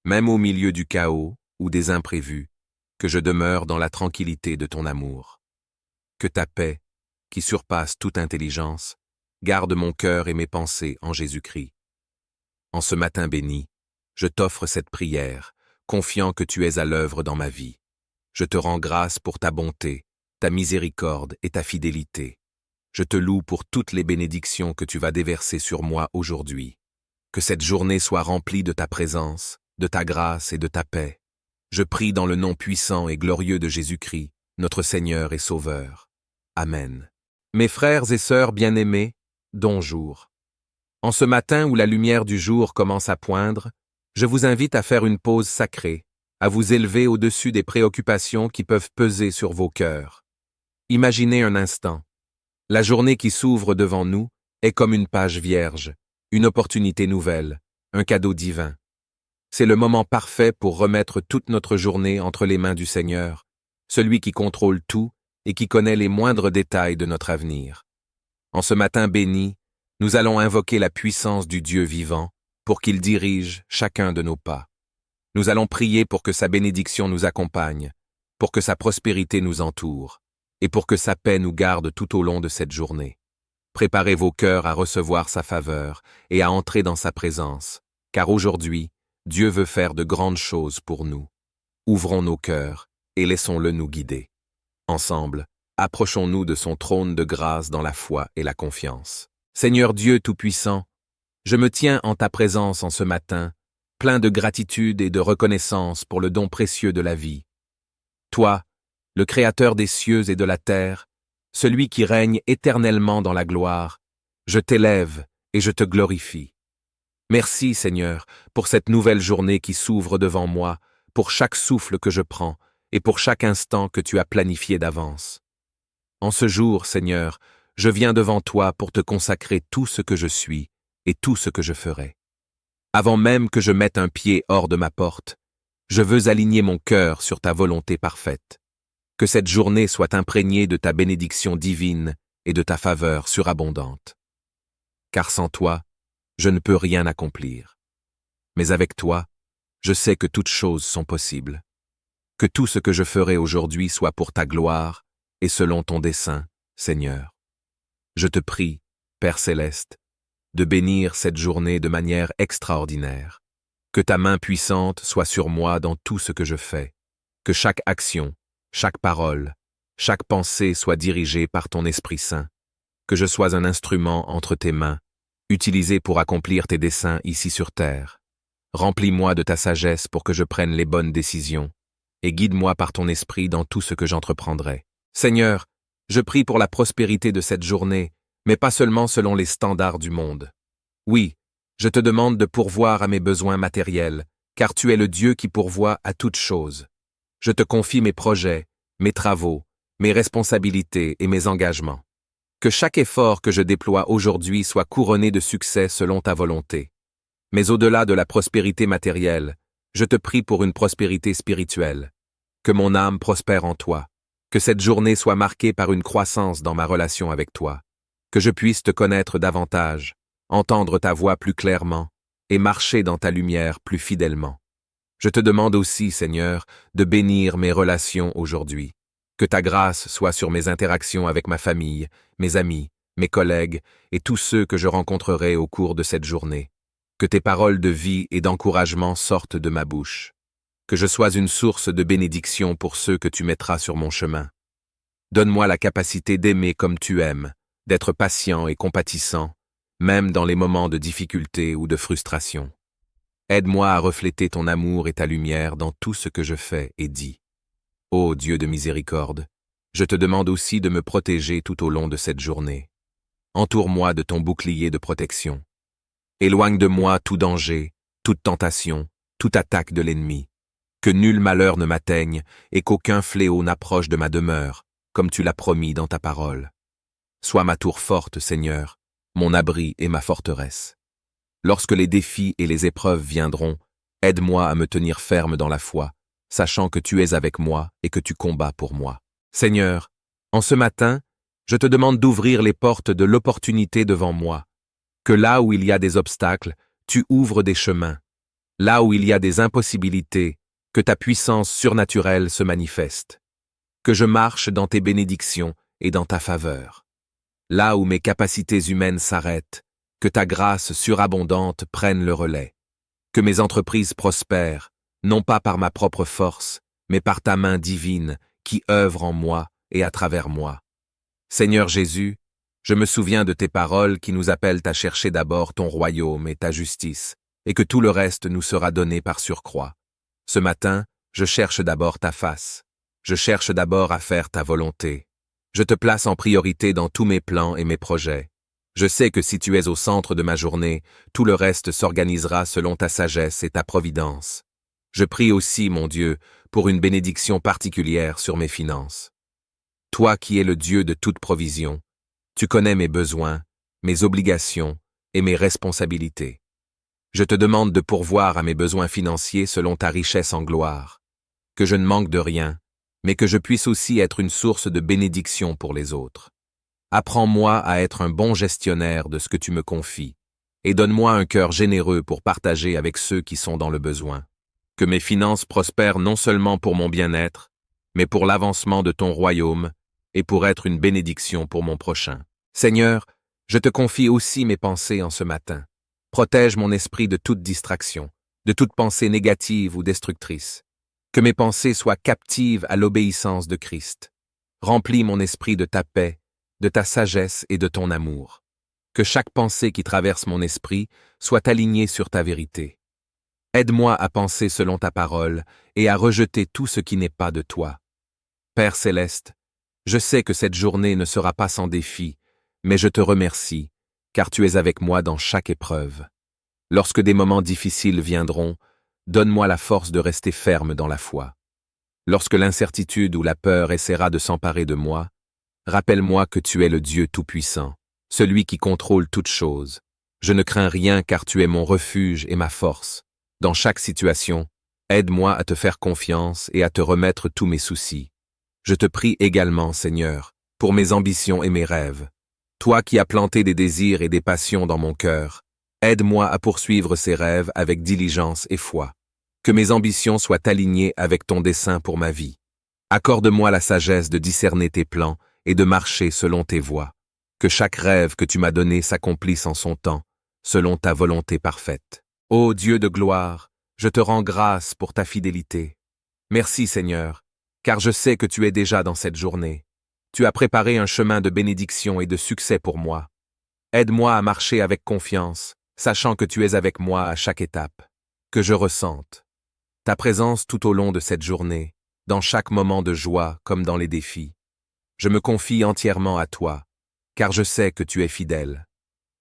Même au milieu du chaos ou des imprévus, que je demeure dans la tranquillité de ton amour. Que ta paix, qui surpasse toute intelligence, garde mon cœur et mes pensées en Jésus-Christ. En ce matin béni, je t'offre cette prière, confiant que tu es à l'œuvre dans ma vie. Je te rends grâce pour ta bonté, ta miséricorde et ta fidélité. Je te loue pour toutes les bénédictions que tu vas déverser sur moi aujourd'hui. Que cette journée soit remplie de ta présence, de ta grâce et de ta paix. Je prie dans le nom puissant et glorieux de Jésus-Christ, notre Seigneur et Sauveur. Amen. Mes frères et sœurs bien-aimés, bonjour. En ce matin où la lumière du jour commence à poindre, je vous invite à faire une pause sacrée, à vous élever au-dessus des préoccupations qui peuvent peser sur vos cœurs. Imaginez un instant. La journée qui s'ouvre devant nous est comme une page vierge, une opportunité nouvelle, un cadeau divin. C'est le moment parfait pour remettre toute notre journée entre les mains du Seigneur, celui qui contrôle tout et qui connaît les moindres détails de notre avenir. En ce matin béni, nous allons invoquer la puissance du Dieu vivant pour qu'il dirige chacun de nos pas. Nous allons prier pour que sa bénédiction nous accompagne, pour que sa prospérité nous entoure, et pour que sa paix nous garde tout au long de cette journée. Préparez vos cœurs à recevoir sa faveur et à entrer dans sa présence, car aujourd'hui, Dieu veut faire de grandes choses pour nous. Ouvrons nos cœurs et laissons-le nous guider. Ensemble, approchons-nous de son trône de grâce dans la foi et la confiance. Seigneur Dieu Tout-Puissant, je me tiens en ta présence en ce matin, plein de gratitude et de reconnaissance pour le don précieux de la vie. Toi, le Créateur des cieux et de la terre, celui qui règne éternellement dans la gloire, je t'élève et je te glorifie. Merci, Seigneur, pour cette nouvelle journée qui s'ouvre devant moi, pour chaque souffle que je prends et pour chaque instant que tu as planifié d'avance. En ce jour, Seigneur, je viens devant toi pour te consacrer tout ce que je suis et tout ce que je ferai. Avant même que je mette un pied hors de ma porte, je veux aligner mon cœur sur ta volonté parfaite. Que cette journée soit imprégnée de ta bénédiction divine et de ta faveur surabondante. Car sans toi, je ne peux rien accomplir. Mais avec toi, je sais que toutes choses sont possibles. Que tout ce que je ferai aujourd'hui soit pour ta gloire et selon ton dessein, Seigneur. Je te prie, Père céleste, de bénir cette journée de manière extraordinaire. Que ta main puissante soit sur moi dans tout ce que je fais. Que chaque action, chaque parole, chaque pensée soit dirigée par ton Esprit Saint. Que je sois un instrument entre tes mains, utilisé pour accomplir tes desseins ici sur terre. Remplis-moi de ta sagesse pour que je prenne les bonnes décisions, et guide-moi par ton esprit dans tout ce que j'entreprendrai. Seigneur, je prie pour la prospérité de cette journée, mais pas seulement selon les standards du monde. Oui, je te demande de pourvoir à mes besoins matériels, car tu es le Dieu qui pourvoit à toutes choses. Je te confie mes projets, mes travaux, mes responsabilités et mes engagements. Que chaque effort que je déploie aujourd'hui soit couronné de succès selon ta volonté. Mais au-delà de la prospérité matérielle, je te prie pour une prospérité spirituelle. Que mon âme prospère en toi. Que cette journée soit marquée par une croissance dans ma relation avec toi. Que je puisse te connaître davantage, entendre ta voix plus clairement et marcher dans ta lumière plus fidèlement. Je te demande aussi, Seigneur, de bénir mes relations aujourd'hui. Que ta grâce soit sur mes interactions avec ma famille, mes amis, mes collègues et tous ceux que je rencontrerai au cours de cette journée. Que tes paroles de vie et d'encouragement sortent de ma bouche. Que je sois une source de bénédiction pour ceux que tu mettras sur mon chemin. Donne-moi la capacité d'aimer comme tu aimes, d'être patient et compatissant, même dans les moments de difficulté ou de frustration. Aide-moi à refléter ton amour et ta lumière dans tout ce que je fais et dis. Ô Dieu de miséricorde, Je te demande aussi de me protéger tout au long de cette journée. Entoure-moi de ton bouclier de protection. Éloigne de moi tout danger, toute tentation, toute attaque de l'ennemi. Que nul malheur ne m'atteigne et qu'aucun fléau n'approche de ma demeure, comme tu l'as promis dans ta parole. Sois ma tour forte, Seigneur, mon abri et ma forteresse. Lorsque les défis et les épreuves viendront, aide-moi à me tenir ferme dans la foi, sachant que tu es avec moi et que tu combats pour moi. Seigneur, en ce matin, je te demande d'ouvrir les portes de l'opportunité devant moi. Que là où il y a des obstacles, tu ouvres des chemins. Là où il y a des impossibilités, que ta puissance surnaturelle se manifeste. Que je marche dans tes bénédictions et dans ta faveur. Là où mes capacités humaines s'arrêtent, que ta grâce surabondante prenne le relais. Que mes entreprises prospèrent, non pas par ma propre force, mais par ta main divine qui œuvre en moi et à travers moi. Seigneur Jésus, je me souviens de tes paroles qui nous appellent à chercher d'abord ton royaume et ta justice, et que tout le reste nous sera donné par surcroît. Ce matin, je cherche d'abord ta face. Je cherche d'abord à faire ta volonté. Je te place en priorité dans tous mes plans et mes projets. Je sais que si tu es au centre de ma journée, tout le reste s'organisera selon ta sagesse et ta providence. Je prie aussi, mon Dieu, pour une bénédiction particulière sur mes finances. Toi qui es le Dieu de toute provision, tu connais mes besoins, mes obligations et mes responsabilités. Je te demande de pourvoir à mes besoins financiers selon ta richesse en gloire, que je ne manque de rien, mais que je puisse aussi être une source de bénédiction pour les autres. Apprends-moi à être un bon gestionnaire de ce que tu me confies, et donne-moi un cœur généreux pour partager avec ceux qui sont dans le besoin. Que mes finances prospèrent non seulement pour mon bien-être, mais pour l'avancement de ton royaume et pour être une bénédiction pour mon prochain. Seigneur, je te confie aussi mes pensées en ce matin. Protège mon esprit de toute distraction, de toute pensée négative ou destructrice. Que mes pensées soient captives à l'obéissance de Christ. Remplis mon esprit de ta paix, de ta sagesse et de ton amour. Que chaque pensée qui traverse mon esprit soit alignée sur ta vérité. Aide-moi à penser selon ta parole et à rejeter tout ce qui n'est pas de toi. Père céleste, je sais que cette journée ne sera pas sans défi, mais je te remercie, car tu es avec moi dans chaque épreuve. Lorsque des moments difficiles viendront, donne-moi la force de rester ferme dans la foi. Lorsque l'incertitude ou la peur essaiera de s'emparer de moi, rappelle-moi que tu es le Dieu Tout-Puissant, celui qui contrôle toutes choses. Je ne crains rien car tu es mon refuge et ma force. Dans chaque situation, aide-moi à te faire confiance et à te remettre tous mes soucis. Je te prie également, Seigneur, pour mes ambitions et mes rêves. Toi qui as planté des désirs et des passions dans mon cœur, aide-moi à poursuivre ces rêves avec diligence et foi. Que mes ambitions soient alignées avec ton dessein pour ma vie. Accorde-moi la sagesse de discerner tes plans et de marcher selon tes voies. Que chaque rêve que tu m'as donné s'accomplisse en son temps, selon ta volonté parfaite. Ô Dieu de gloire, je te rends grâce pour ta fidélité. Merci Seigneur, car je sais que tu es déjà dans cette journée. Tu as préparé un chemin de bénédiction et de succès pour moi. Aide-moi à marcher avec confiance, sachant que tu es avec moi à chaque étape. Que je ressente ta présence tout au long de cette journée, dans chaque moment de joie comme dans les défis. Je me confie entièrement à toi, car je sais que tu es fidèle.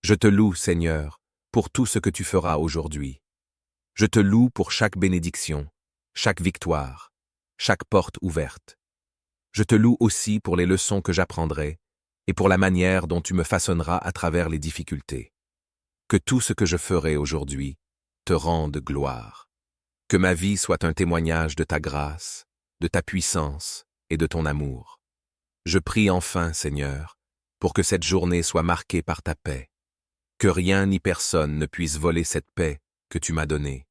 Je te loue, Seigneur, pour tout ce que tu feras aujourd'hui. Je te loue pour chaque bénédiction, chaque victoire, chaque porte ouverte. Je te loue aussi pour les leçons que j'apprendrai et pour la manière dont tu me façonneras à travers les difficultés. Que tout ce que je ferai aujourd'hui te rende gloire. Que ma vie soit un témoignage de ta grâce, de ta puissance et de ton amour. Je prie enfin, Seigneur, pour que cette journée soit marquée par ta paix. Que rien ni personne ne puisse voler cette paix que tu m'as donnée.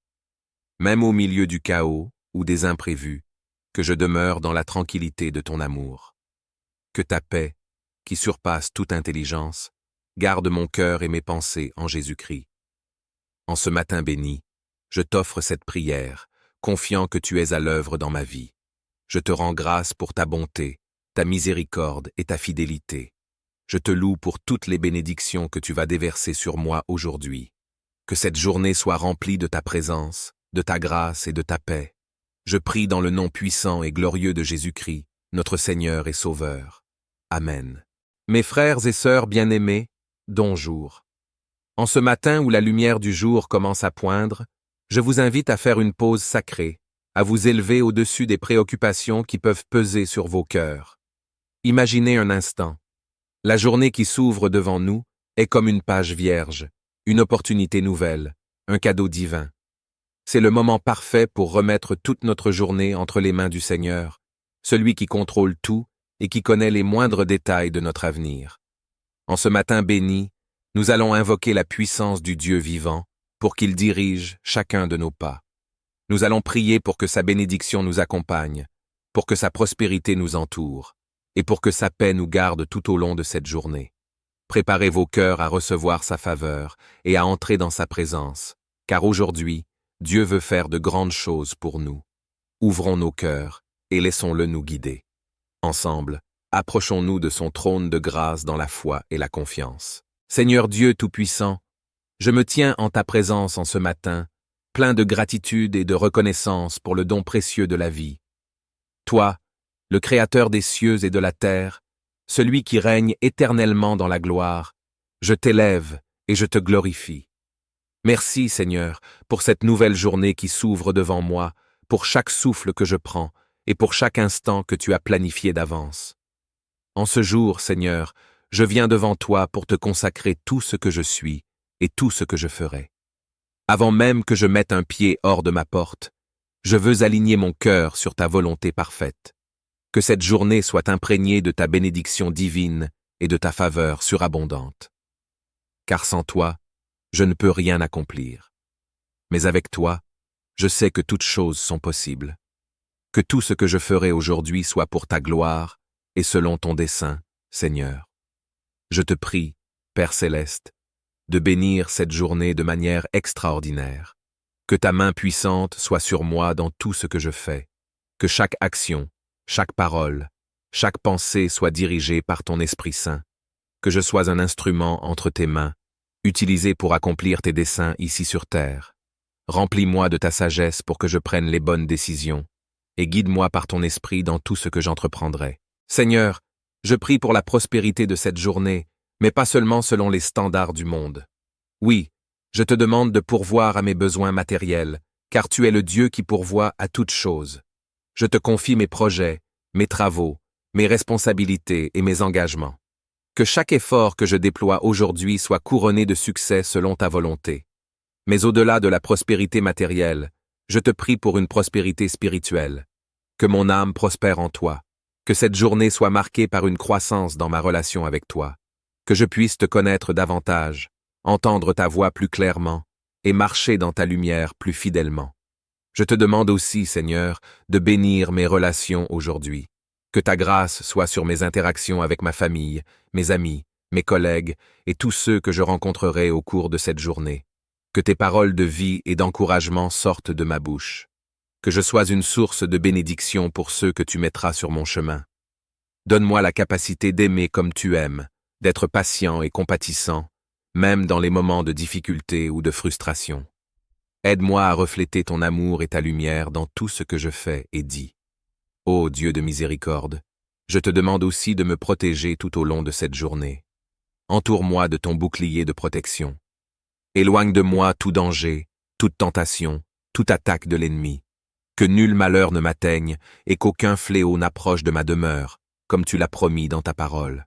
Même au milieu du chaos ou des imprévus, que je demeure dans la tranquillité de ton amour. Que ta paix, qui surpasse toute intelligence, garde mon cœur et mes pensées en Jésus-Christ. En ce matin béni, je t'offre cette prière, confiant que tu es à l'œuvre dans ma vie. Je te rends grâce pour ta bonté, ta miséricorde et ta fidélité. Je te loue pour toutes les bénédictions que tu vas déverser sur moi aujourd'hui. Que cette journée soit remplie de ta présence, de ta grâce et de ta paix. Je prie dans le nom puissant et glorieux de Jésus-Christ. notre Seigneur et Sauveur. Amen. Mes frères et sœurs bien-aimés, bonjour. En ce matin où la lumière du jour commence à poindre, je vous invite à faire une pause sacrée, à vous élever au-dessus des préoccupations qui peuvent peser sur vos cœurs. Imaginez un instant. La journée qui s'ouvre devant nous est comme une page vierge, une opportunité nouvelle, un cadeau divin. C'est le moment parfait pour remettre toute notre journée entre les mains du Seigneur, celui qui contrôle tout et qui connaît les moindres détails de notre avenir. En ce matin béni, nous allons invoquer la puissance du Dieu vivant pour qu'il dirige chacun de nos pas. Nous allons prier pour que sa bénédiction nous accompagne, pour que sa prospérité nous entoure, et pour que sa paix nous garde tout au long de cette journée. Préparez vos cœurs à recevoir sa faveur et à entrer dans sa présence, car aujourd'hui, Dieu veut faire de grandes choses pour nous. Ouvrons nos cœurs et laissons-le nous guider. Ensemble, approchons-nous de son trône de grâce dans la foi et la confiance. Seigneur Dieu Tout-Puissant, je me tiens en ta présence en ce matin, plein de gratitude et de reconnaissance pour le don précieux de la vie. Toi, le Créateur des cieux et de la terre, celui qui règne éternellement dans la gloire, je t'élève et je te glorifie. Merci, Seigneur, pour cette nouvelle journée qui s'ouvre devant moi, pour chaque souffle que je prends et pour chaque instant que tu as planifié d'avance. En ce jour, Seigneur, je viens devant toi pour te consacrer tout ce que je suis et tout ce que je ferai. Avant même que je mette un pied hors de ma porte, je veux aligner mon cœur sur ta volonté parfaite. Que cette journée soit imprégnée de ta bénédiction divine et de ta faveur surabondante. Car sans toi, je ne peux rien accomplir. Mais avec toi, je sais que toutes choses sont possibles. Que tout ce que je ferai aujourd'hui soit pour ta gloire et selon ton dessein, Seigneur. Je te prie, Père céleste, de bénir cette journée de manière extraordinaire. Que ta main puissante soit sur moi dans tout ce que je fais. Que chaque action, chaque parole, chaque pensée soit dirigée par ton Esprit Saint. Que je sois un instrument entre tes mains, utilisé pour accomplir tes desseins ici sur terre. Remplis-moi de ta sagesse pour que je prenne les bonnes décisions, et guide-moi par ton esprit dans tout ce que j'entreprendrai. Seigneur, je prie pour la prospérité de cette journée, mais pas seulement selon les standards du monde. Oui, je te demande de pourvoir à mes besoins matériels, car tu es le Dieu qui pourvoit à toutes choses. Je te confie mes projets, mes travaux, mes responsabilités et mes engagements. Que chaque effort que je déploie aujourd'hui soit couronné de succès selon ta volonté. Mais au-delà de la prospérité matérielle, je te prie pour une prospérité spirituelle. Que mon âme prospère en toi. Que cette journée soit marquée par une croissance dans ma relation avec toi. Que je puisse te connaître davantage, entendre ta voix plus clairement et marcher dans ta lumière plus fidèlement. Je te demande aussi, Seigneur, de bénir mes relations aujourd'hui. Que ta grâce soit sur mes interactions avec ma famille, mes amis, mes collègues et tous ceux que je rencontrerai au cours de cette journée. Que tes paroles de vie et d'encouragement sortent de ma bouche. Que je sois une source de bénédiction pour ceux que tu mettras sur mon chemin. Donne-moi la capacité d'aimer comme tu aimes, d'être patient et compatissant, même dans les moments de difficulté ou de frustration. Aide-moi à refléter ton amour et ta lumière dans tout ce que je fais et dis. Ô Dieu de miséricorde, je te demande aussi de me protéger tout au long de cette journée. Entoure-moi de ton bouclier de protection. Éloigne de moi tout danger, toute tentation, toute attaque de l'ennemi. Que nul malheur ne m'atteigne et qu'aucun fléau n'approche de ma demeure, comme tu l'as promis dans ta parole.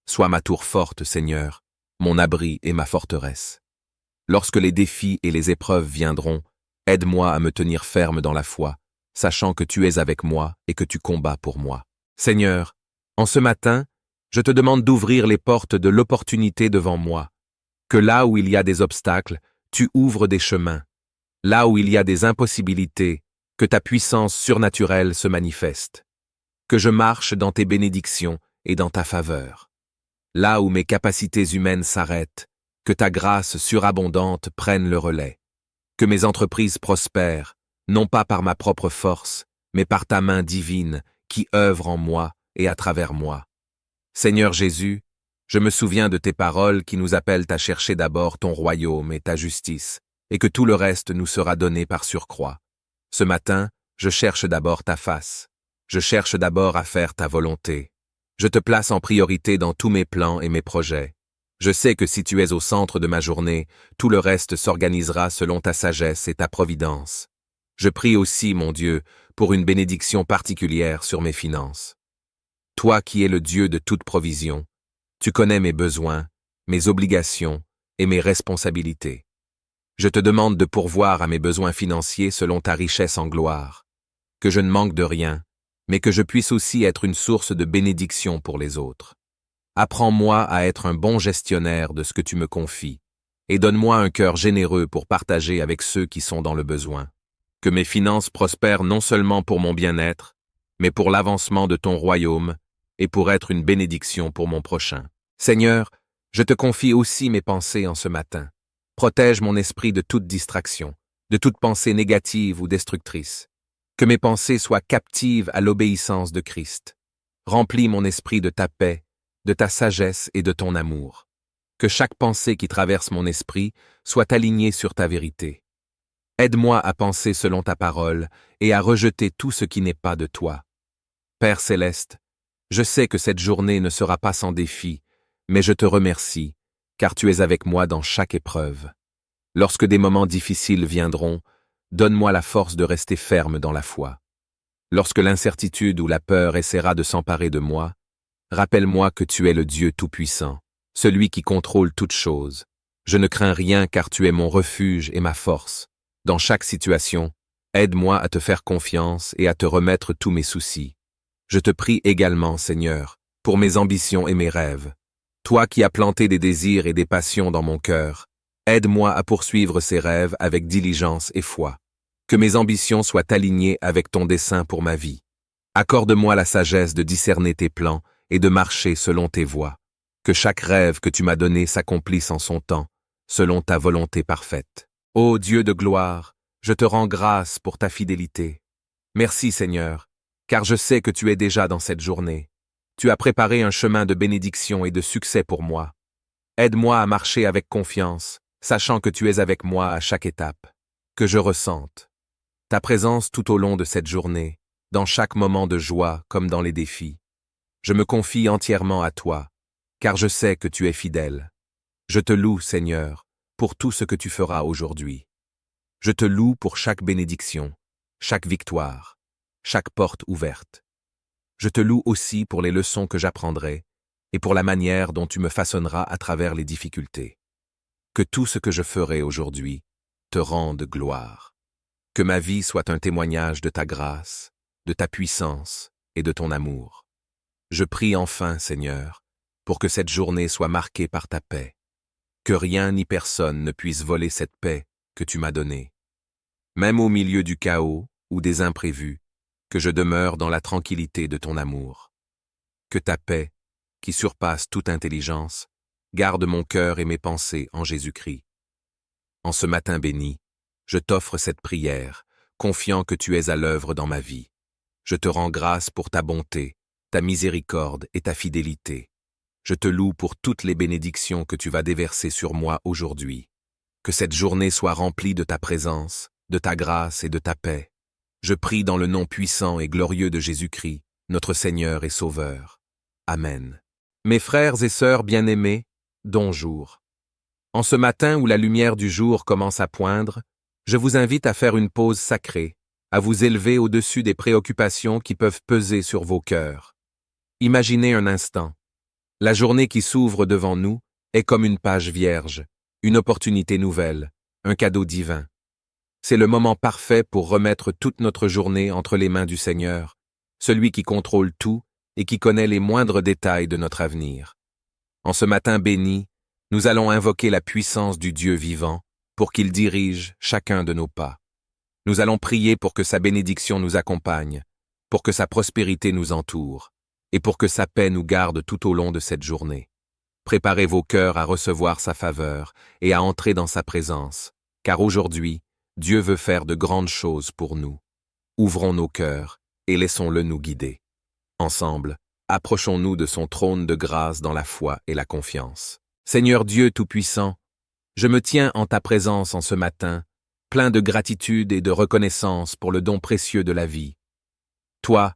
Sois ma tour forte, Seigneur, mon abri et ma forteresse. Lorsque les défis et les épreuves viendront, aide-moi à me tenir ferme dans la foi, sachant que tu es avec moi et que tu combats pour moi. Seigneur, en ce matin, je te demande d'ouvrir les portes de l'opportunité devant moi. Que là où il y a des obstacles, tu ouvres des chemins. Là où il y a des impossibilités, que ta puissance surnaturelle se manifeste. Que je marche dans tes bénédictions et dans ta faveur. Là où mes capacités humaines s'arrêtent, que ta grâce surabondante prenne le relais. Que mes entreprises prospèrent, non pas par ma propre force, mais par ta main divine qui œuvre en moi et à travers moi. Seigneur Jésus, je me souviens de tes paroles qui nous appellent à chercher d'abord ton royaume et ta justice, et que tout le reste nous sera donné par surcroît. Ce matin, je cherche d'abord ta face. Je cherche d'abord à faire ta volonté. Je te place en priorité dans tous mes plans et mes projets. Je sais que si tu es au centre de ma journée, tout le reste s'organisera selon ta sagesse et ta providence. Je prie aussi, mon Dieu, pour une bénédiction particulière sur mes finances. Toi qui es le Dieu de toute provision, tu connais mes besoins, mes obligations et mes responsabilités. Je te demande de pourvoir à mes besoins financiers selon ta richesse en gloire, que je ne manque de rien, mais que je puisse aussi être une source de bénédiction pour les autres. Apprends-moi à être un bon gestionnaire de ce que tu me confies, et donne-moi un cœur généreux pour partager avec ceux qui sont dans le besoin. Que mes finances prospèrent non seulement pour mon bien-être, mais pour l'avancement de ton royaume et pour être une bénédiction pour mon prochain. Seigneur, je te confie aussi mes pensées en ce matin. Protège mon esprit de toute distraction, de toute pensée négative ou destructrice. Que mes pensées soient captives à l'obéissance de Christ. Remplis mon esprit de ta paix, de ta sagesse et de ton amour. Que chaque pensée qui traverse mon esprit soit alignée sur ta vérité. Aide-moi à penser selon ta parole et à rejeter tout ce qui n'est pas de toi. Père céleste, je sais que cette journée ne sera pas sans défi, mais je te remercie, car tu es avec moi dans chaque épreuve. Lorsque des moments difficiles viendront, donne-moi la force de rester ferme dans la foi. Lorsque l'incertitude ou la peur essaiera de s'emparer de moi, rappelle-moi que tu es le Dieu Tout-Puissant, celui qui contrôle toutes choses. Je ne crains rien car tu es mon refuge et ma force. Dans chaque situation, aide-moi à te faire confiance et à te remettre tous mes soucis. Je te prie également, Seigneur, pour mes ambitions et mes rêves. Toi qui as planté des désirs et des passions dans mon cœur, aide-moi à poursuivre ces rêves avec diligence et foi. Que mes ambitions soient alignées avec ton dessein pour ma vie. Accorde-moi la sagesse de discerner tes plans et de marcher selon tes voies. Que chaque rêve que tu m'as donné s'accomplisse en son temps, selon ta volonté parfaite. Ô Dieu de gloire, je te rends grâce pour ta fidélité. Merci Seigneur, car je sais que tu es déjà dans cette journée. Tu as préparé un chemin de bénédiction et de succès pour moi. Aide-moi à marcher avec confiance, sachant que tu es avec moi à chaque étape. Que je ressente ta présence tout au long de cette journée, dans chaque moment de joie comme dans les défis. Je me confie entièrement à toi, car je sais que tu es fidèle. Je te loue, Seigneur, pour tout ce que tu feras aujourd'hui. Je te loue pour chaque bénédiction, chaque victoire, chaque porte ouverte. Je te loue aussi pour les leçons que j'apprendrai et pour la manière dont tu me façonneras à travers les difficultés. Que tout ce que je ferai aujourd'hui te rende gloire. Que ma vie soit un témoignage de ta grâce, de ta puissance et de ton amour. Je prie enfin, Seigneur, pour que cette journée soit marquée par ta paix. Que rien ni personne ne puisse voler cette paix que tu m'as donnée. Même au milieu du chaos ou des imprévus, que je demeure dans la tranquillité de ton amour. Que ta paix, qui surpasse toute intelligence, garde mon cœur et mes pensées en Jésus-Christ. En ce matin béni, je t'offre cette prière, confiant que tu es à l'œuvre dans ma vie. Je te rends grâce pour ta bonté, ta miséricorde et ta fidélité. Je te loue pour toutes les bénédictions que tu vas déverser sur moi aujourd'hui. Que cette journée soit remplie de ta présence, de ta grâce et de ta paix. Je prie dans le nom puissant et glorieux de Jésus-Christ, notre Seigneur et Sauveur. Amen. Mes frères et sœurs bien-aimés, bonjour. En ce matin où la lumière du jour commence à poindre, je vous invite à faire une pause sacrée, à vous élever au-dessus des préoccupations qui peuvent peser sur vos cœurs. Imaginez un instant. La journée qui s'ouvre devant nous est comme une page vierge, une opportunité nouvelle, un cadeau divin. C'est le moment parfait pour remettre toute notre journée entre les mains du Seigneur, celui qui contrôle tout et qui connaît les moindres détails de notre avenir. En ce matin béni, nous allons invoquer la puissance du Dieu vivant pour qu'il dirige chacun de nos pas. Nous allons prier pour que sa bénédiction nous accompagne, pour que sa prospérité nous entoure, et pour que sa paix nous garde tout au long de cette journée. Préparez vos cœurs à recevoir sa faveur et à entrer dans sa présence, car aujourd'hui, Dieu veut faire de grandes choses pour nous. Ouvrons nos cœurs et laissons-le nous guider. Ensemble, approchons-nous de son trône de grâce dans la foi et la confiance. Seigneur Dieu Tout-Puissant, je me tiens en ta présence en ce matin, plein de gratitude et de reconnaissance pour le don précieux de la vie. Toi,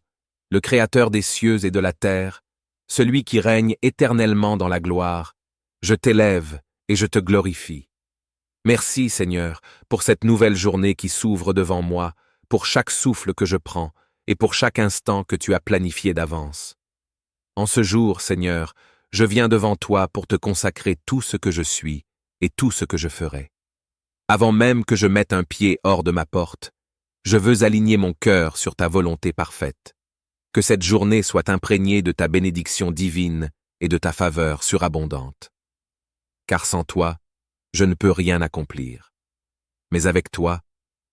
le Créateur des cieux et de la terre, celui qui règne éternellement dans la gloire, je t'élève et je te glorifie. Merci, Seigneur, pour cette nouvelle journée qui s'ouvre devant moi, pour chaque souffle que je prends et pour chaque instant que tu as planifié d'avance. En ce jour, Seigneur, je viens devant toi pour te consacrer tout ce que je suis et tout ce que je ferai. Avant même que je mette un pied hors de ma porte, je veux aligner mon cœur sur ta volonté parfaite. Que cette journée soit imprégnée de ta bénédiction divine et de ta faveur surabondante. Car sans toi, je ne peux rien accomplir. Mais avec toi,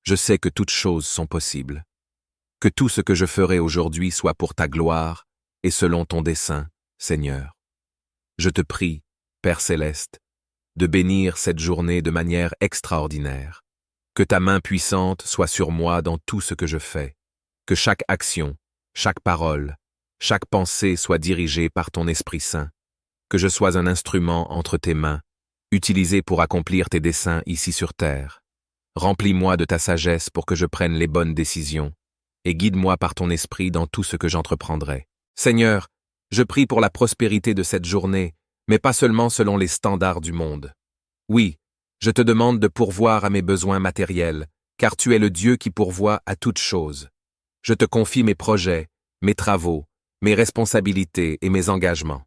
je sais que toutes choses sont possibles. Que tout ce que je ferai aujourd'hui soit pour ta gloire et selon ton dessein, Seigneur. Je te prie, Père céleste, de bénir cette journée de manière extraordinaire. Que ta main puissante soit sur moi dans tout ce que je fais. Que chaque action, chaque parole, chaque pensée soit dirigée par ton Esprit Saint. Que je sois un instrument entre tes mains, utilisé pour accomplir tes desseins ici sur terre. Remplis-moi de ta sagesse pour que je prenne les bonnes décisions, et guide-moi par ton esprit dans tout ce que j'entreprendrai. Seigneur, je prie pour la prospérité de cette journée, mais pas seulement selon les standards du monde. Oui, je te demande de pourvoir à mes besoins matériels, car tu es le Dieu qui pourvoit à toutes choses. Je te confie mes projets, mes travaux, mes responsabilités et mes engagements.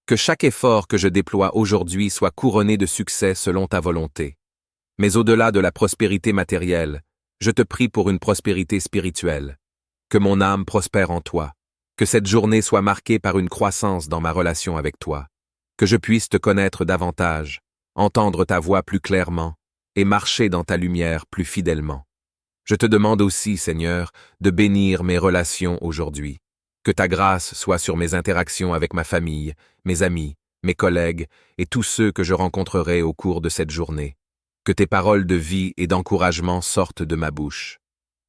Que chaque effort que je déploie aujourd'hui soit couronné de succès selon ta volonté. Mais au-delà de la prospérité matérielle, je te prie pour une prospérité spirituelle. Que mon âme prospère en toi. Que cette journée soit marquée par une croissance dans ma relation avec toi. Que je puisse te connaître davantage, entendre ta voix plus clairement et marcher dans ta lumière plus fidèlement. Je te demande aussi, Seigneur, de bénir mes relations aujourd'hui. Que ta grâce soit sur mes interactions avec ma famille, mes amis, mes collègues et tous ceux que je rencontrerai au cours de cette journée. Que tes paroles de vie et d'encouragement sortent de ma bouche.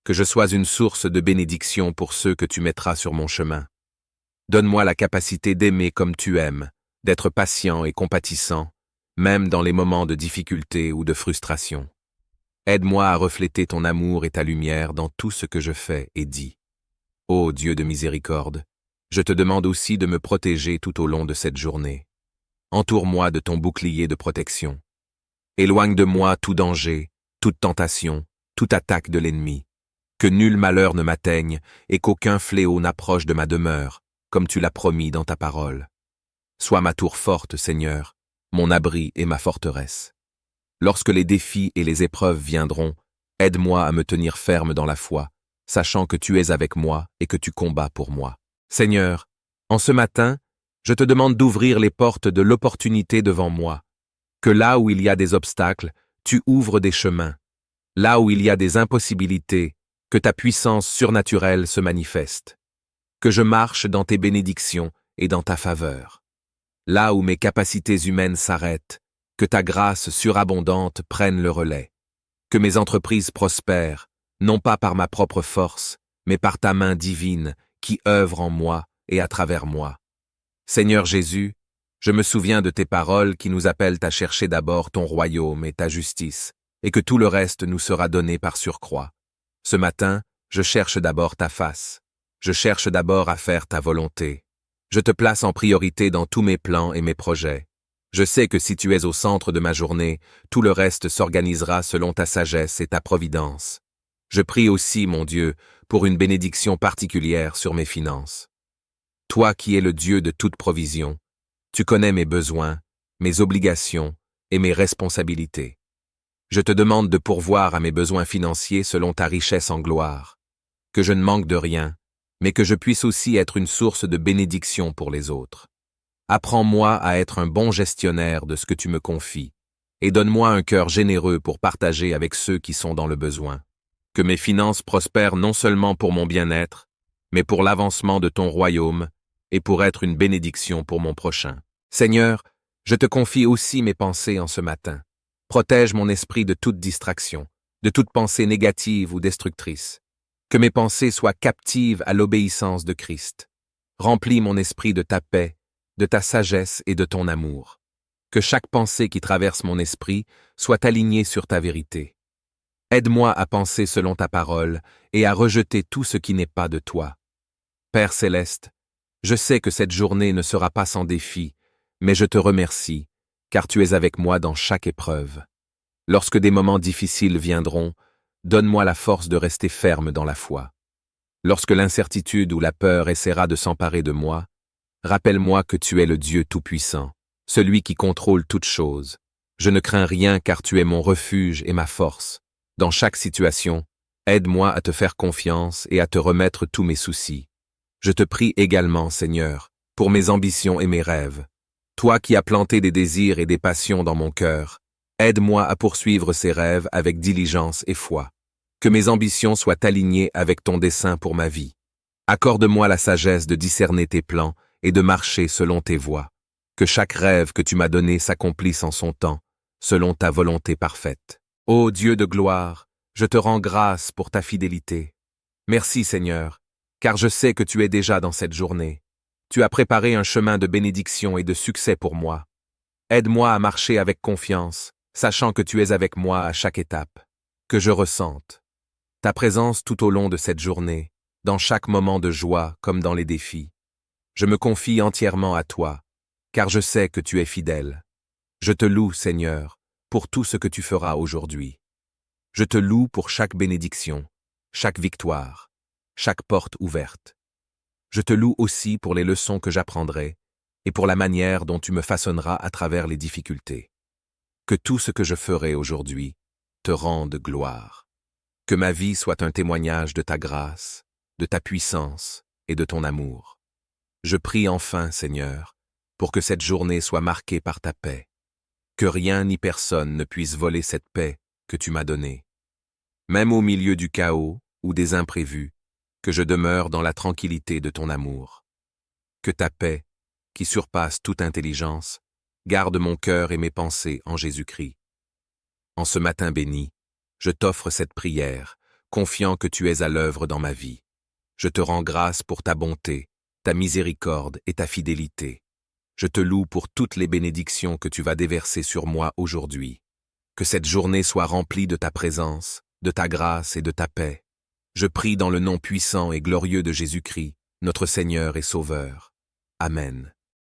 Que je sois une source de bénédiction pour ceux que tu mettras sur mon chemin. Donne-moi la capacité d'aimer comme tu aimes, d'être patient et compatissant, même dans les moments de difficulté ou de frustration. Aide-moi à refléter ton amour et ta lumière dans tout ce que je fais et dis. Ô Dieu de miséricorde, je te demande aussi de me protéger tout au long de cette journée. Entoure-moi de ton bouclier de protection. Éloigne de moi tout danger, toute tentation, toute attaque de l'ennemi. Que nul malheur ne m'atteigne et qu'aucun fléau n'approche de ma demeure, comme tu l'as promis dans ta parole. Sois ma tour forte, Seigneur, mon abri et ma forteresse. Lorsque les défis et les épreuves viendront, aide-moi à me tenir ferme dans la foi, sachant que tu es avec moi et que tu combats pour moi. Seigneur, en ce matin, je te demande d'ouvrir les portes de l'opportunité devant moi. Que là où il y a des obstacles, tu ouvres des chemins. Là où il y a des impossibilités, que ta puissance surnaturelle se manifeste. Que je marche dans tes bénédictions et dans ta faveur. Là où mes capacités humaines s'arrêtent, que ta grâce surabondante prenne le relais. Que mes entreprises prospèrent, non pas par ma propre force, mais par ta main divine qui œuvre en moi et à travers moi. Seigneur Jésus, je me souviens de tes paroles qui nous appellent à chercher d'abord ton royaume et ta justice, et que tout le reste nous sera donné par surcroît. Ce matin, je cherche d'abord ta face. Je cherche d'abord à faire ta volonté. Je te place en priorité dans tous mes plans et mes projets. Je sais que si tu es au centre de ma journée, tout le reste s'organisera selon ta sagesse et ta providence. Je prie aussi, mon Dieu, pour une bénédiction particulière sur mes finances. Toi qui es le Dieu de toute provision, tu connais mes besoins, mes obligations et mes responsabilités. Je te demande de pourvoir à mes besoins financiers selon ta richesse en gloire. Que je ne manque de rien, mais que je puisse aussi être une source de bénédiction pour les autres. Apprends-moi à être un bon gestionnaire de ce que tu me confies, et donne-moi un cœur généreux pour partager avec ceux qui sont dans le besoin. Que mes finances prospèrent non seulement pour mon bien-être, mais pour l'avancement de ton royaume et pour être une bénédiction pour mon prochain. Seigneur, je te confie aussi mes pensées en ce matin. Protège mon esprit de toute distraction, de toute pensée négative ou destructrice. Que mes pensées soient captives à l'obéissance de Christ. Remplis mon esprit de ta paix, de ta sagesse et de ton amour. Que chaque pensée qui traverse mon esprit soit alignée sur ta vérité. Aide-moi à penser selon ta parole et à rejeter tout ce qui n'est pas de toi. Père céleste, je sais que cette journée ne sera pas sans défi, mais je te remercie, car tu es avec moi dans chaque épreuve. Lorsque des moments difficiles viendront, donne-moi la force de rester ferme dans la foi. Lorsque l'incertitude ou la peur essaiera de s'emparer de moi, rappelle-moi que tu es le Dieu Tout-Puissant, celui qui contrôle toutes choses. Je ne crains rien car tu es mon refuge et ma force. Dans chaque situation, aide-moi à te faire confiance et à te remettre tous mes soucis. Je te prie également, Seigneur, pour mes ambitions et mes rêves. Toi qui as planté des désirs et des passions dans mon cœur, aide-moi à poursuivre ces rêves avec diligence et foi. Que mes ambitions soient alignées avec ton dessein pour ma vie. Accorde-moi la sagesse de discerner tes plans et de marcher selon tes voies. Que chaque rêve que tu m'as donné s'accomplisse en son temps, selon ta volonté parfaite. Ô Dieu de gloire, je te rends grâce pour ta fidélité. Merci Seigneur, car je sais que tu es déjà dans cette journée. Tu as préparé un chemin de bénédiction et de succès pour moi. Aide-moi à marcher avec confiance, sachant que tu es avec moi à chaque étape. Que je ressente ta présence tout au long de cette journée, dans chaque moment de joie comme dans les défis. Je me confie entièrement à toi, car je sais que tu es fidèle. Je te loue, Seigneur, pour tout ce que tu feras aujourd'hui. Je te loue pour chaque bénédiction, chaque victoire, chaque porte ouverte. Je te loue aussi pour les leçons que j'apprendrai et pour la manière dont tu me façonneras à travers les difficultés. Que tout ce que je ferai aujourd'hui te rende gloire. Que ma vie soit un témoignage de ta grâce, de ta puissance et de ton amour. Je prie enfin, Seigneur, pour que cette journée soit marquée par ta paix. Que rien ni personne ne puisse voler cette paix que tu m'as donnée. Même au milieu du chaos ou des imprévus, que je demeure dans la tranquillité de ton amour. Que ta paix, qui surpasse toute intelligence, garde mon cœur et mes pensées en Jésus-Christ. En ce matin béni, je t'offre cette prière, confiant que tu es à l'œuvre dans ma vie. Je te rends grâce pour ta bonté, ta miséricorde et ta fidélité. Je te loue pour toutes les bénédictions que tu vas déverser sur moi aujourd'hui. Que cette journée soit remplie de ta présence, de ta grâce et de ta paix. Je prie dans le nom puissant et glorieux de Jésus-Christ, notre Seigneur et Sauveur. Amen.